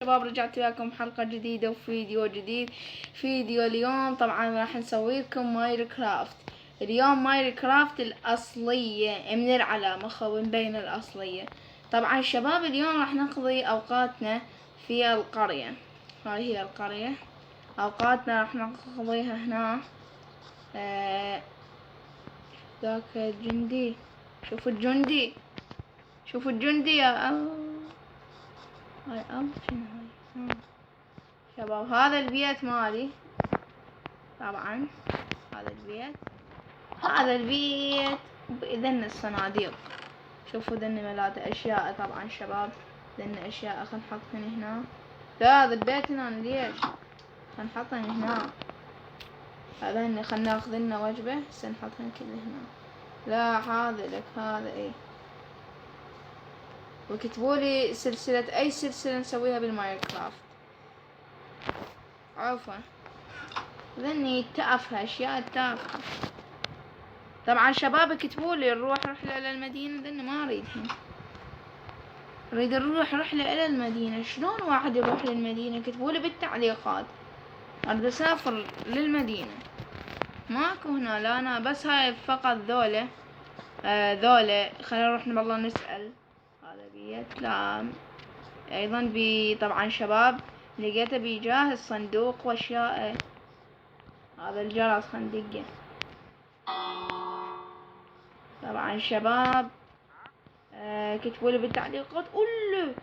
شباب، رجعت وياكم حلقة جديدة وفيديو جديد. فيديو اليوم طبعا راح نسوي لكم ماينكرافت. اليوم ماينكرافت الأصلية من العلامة، خو مبين الأصلية. طبعا شباب اليوم راح نقضي أوقاتنا في القرية. هاي هي القرية، أوقاتنا راح نقضيها هنا. ذاك الجندي، شوفوا الجندي، شوفوا الجندي يا هاي شنو هاي شباب. هذا البيت مالي طبعا، هذا البيت ذن الصناديق. شوفوا ذن ملات اشياء طبعا شباب، ذن اشياء. خل نحطهن هنا. لا هذا البيت هنا ليش؟ خل نحطهن هنا. هذا خل ناخذ لنا وجبة، هسه نحطهن كله هنا. لا هذا لك، هذا ايه. وكتبولي سلسلة، اي سلسلة نسويها بالماينكرافت. عفوا ذني تافهة، اشياء تافهة. طبعا شباب كتبولي نروح رحلة الى المدينة، ذني ما اريدهن. اريد نروح رحلة الى المدينة. شلون واحد يروح للمدينة؟ كتبولي بالتعليقات. اريد اسافر للمدينة، ماكو هنا. لا انا بس هاي فقط ذولا ذولا. خلينا نروح والله نسأل. هذا بيت، لا ايضا طبعا شباب لقيته بيجاهز صندوق واشياء. هذا الجرس خندقه. طبعا شباب كتبولي بالتعليقات قولوا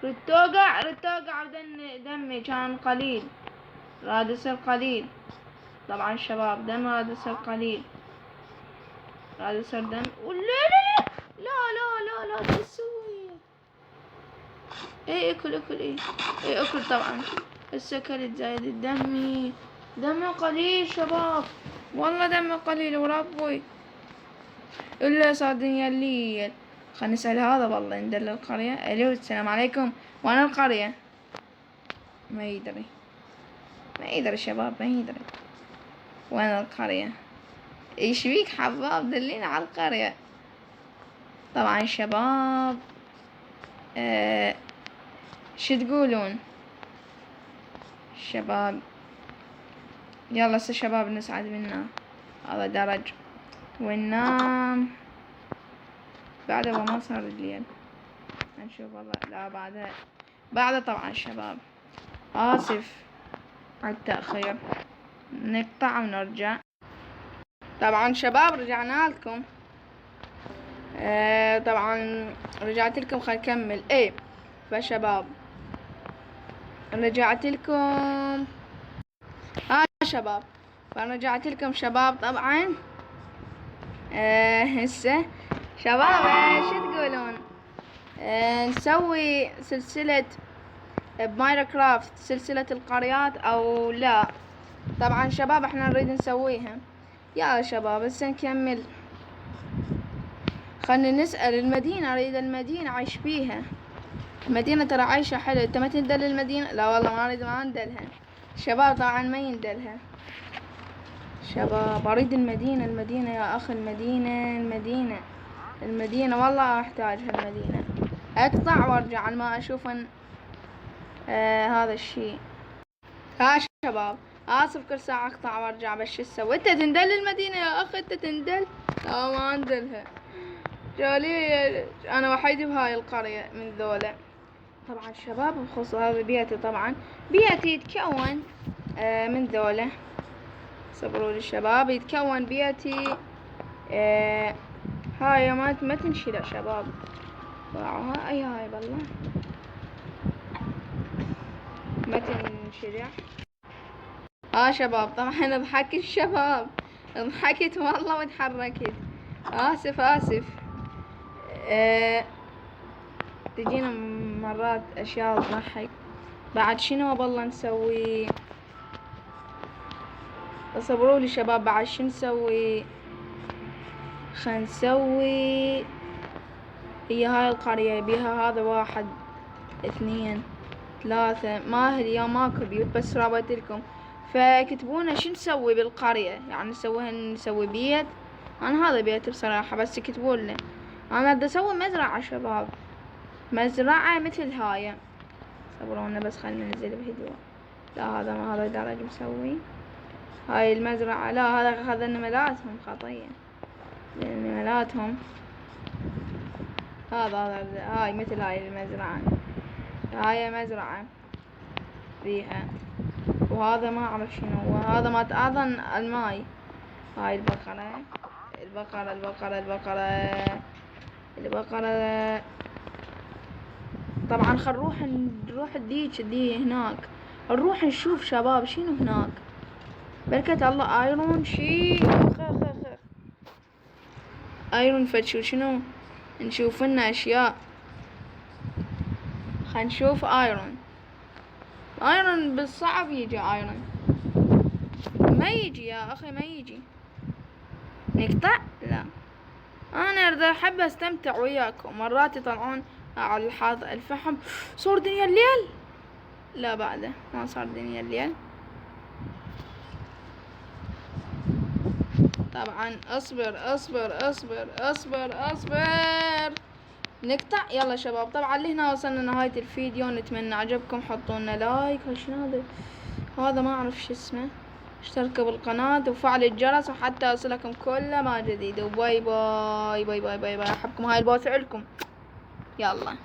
رد توقع دمي كان قليل، راد يصير قليل. طبعا شباب دم راد يصير قليل، راد يصير دم. لا تسوي. ايه اكل ايه اكل. طبعا هسه اكلت زايد. دمي قليل شباب، والله دمي قليل وربي الا صار دنيا الليل. خلنا نسأل هذا والله ندل القرية. الو السلام عليكم، وانا القرية. ما يدري شباب، ما يدري وين القرية. ايش بيك حباب؟ دلينا على القرية. طبعا شباب شو تقولون شباب؟ يلا هسه شباب نسعد منا. هذا درج وننام بعده. ما صار الليل، نشوف والله. لا بعده طبعا شباب. آسف على التأخير، نقطع ونرجع. طبعا شباب رجعنا لكم. طبعا رجعت لكم. خل نكمل. ايه فشباب رجعت لكم. شباب فرجعت لكم شباب. طبعا هسه شباب شو تقولون؟ نسوي سلسلة بماينكرافت، سلسلة القريات او لا؟ طبعا شباب احنا نريد نسويها. يا شباب هسه نكمل. خلنا نسأل المدينة. اريد المدينة عايش بيها. المدينة ترى عايشة حلو. انت ما تندل المدينة؟ لا والله ما اريد، ما ندلها شباب. طبعا ما يندلها شباب. اريد المدينة يا اخي. المدينة والله احتاجها المدينة. اقطع وارجع على ما اشوف هذا الشيء. شباب اسف، كل ساعة اقطع وارجع. بس شو اسوي؟ انت تندل المدينة يا اخي، انت تندل. لا ما اندلها جالي. انا وحيدي بهاي القرية من ذولا. طبعا شباب بخصوص هذا بيتي. طبعا بيتي يتكون من ذولا. صبروا لي شباب. يتكون بيتي هاي ما تنشرع شباب. هاي بالله ما تنشرع. شباب طبعا ضحكت الشباب، ضحكت والله وتحركت. اسف. تجينا مرات اشياء تضحك. بعد شنو بالله نسوي؟ صبروا لي شباب. بعد شو نسوي؟ خلينا نسوي. هي هاي القرية بيها هذا 1 2 3. ما اليوم ماكو بيوت بس رابط لكم. فكتبونا شو نسوي بالقرية، يعني نسوي بيت. انا هذا بيت بصراحة، بس كتبولنا. انا بدي اسوي مزرعة شباب، مزرعة مثل هاي. صبرونا بس خلينا ننزل فيديو. لا هذا ما هذا درج مسوي. هاي المزرعة، لا هذا أخذ نملاتهم خطية، نملاتهم. هذا هاي مثل هاي المزرعة، هاي مزرعة فيها. وهذا ما أعرف شنو، وهذا ما تأذن الماي. هاي البقرة البقرة البقرة البقرة البقرة. طبعا خل نروح دي هناك، نروح نشوف شباب شنو هناك. بركة الله ايرون شي خ ايرون فتشو شنو، نشوف لنا اشياء. خل نشوف ايرون بالصعب يجي ايرون، ما يجي يا اخي ما يجي. نقطع؟ لا انا اريد احب استمتع وياكم. مرات يطلعون على الفحم. صار دنيا الليل؟ لا بعده ما صار دنيا الليل. طبعا اصبر. نقطع. يلا شباب، طبعا لهنا وصلنا نهاية الفيديو. نتمنى عجبكم، حطوا لنا لايك. شنو هذا ما اعرف شو اسمه. اشتركوا بالقناة وفعل الجرس وحتى يصلكم كل ما جديد. وباي باي باي باي باي باي. احبكم. هاي البوسة لكم. يلا.